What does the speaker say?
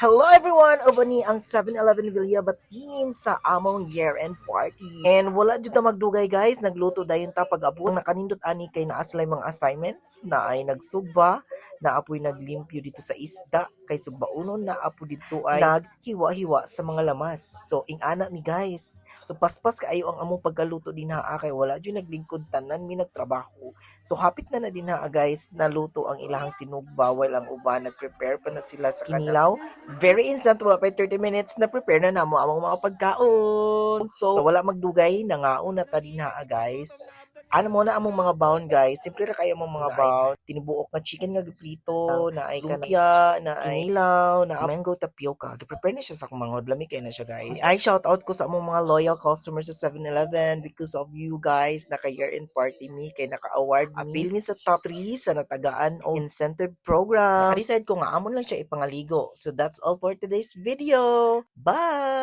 Hello everyone! Uban ni ang 7-Eleven Villaba team sa among year-end party. And wala dito magdugay guys, nagluto dayon ta pag-abot. Nakanindot ani kay naaslay mga assignments na ay nagsugba, na apoy naglimpyo dito sa isda, kay sugbaunon na apo dito ay naghiwa-hiwa sa mga lamas. So ing-ana mi guys. So paspas kaayo ang among pagkaluto din ha kay wala jud naglingkod tanan mi nagtrabaho. So hapit na din ha guys, naluto ang ilahang sinugba while ang uban nag-prepare pa na sila sa kinilaw. Very instant, wala pa 30 minutes na prepare na namo among mga pagkaon. So wala magdugay, nangaon na ta dinha guys. Ano mo na among mga baon guys. Simple ra kayo among mga baon. Tinubuok nga chicken nga giprito, na ay lumpia, na ay kinilaw, na mango tapioca. Gi-prepare na siya sa akong mga lami kay na siya guys. Ay shout out ko sa among mga loyal customers sa 7-Eleven because of you guys. Naka year-end party mi kay naka-award mi. Appeal mi sa top 3 sa natagaan o incentive program. Naka-decide ko nga amon lang siya ipangaligo. So that's all for today's video. Bye!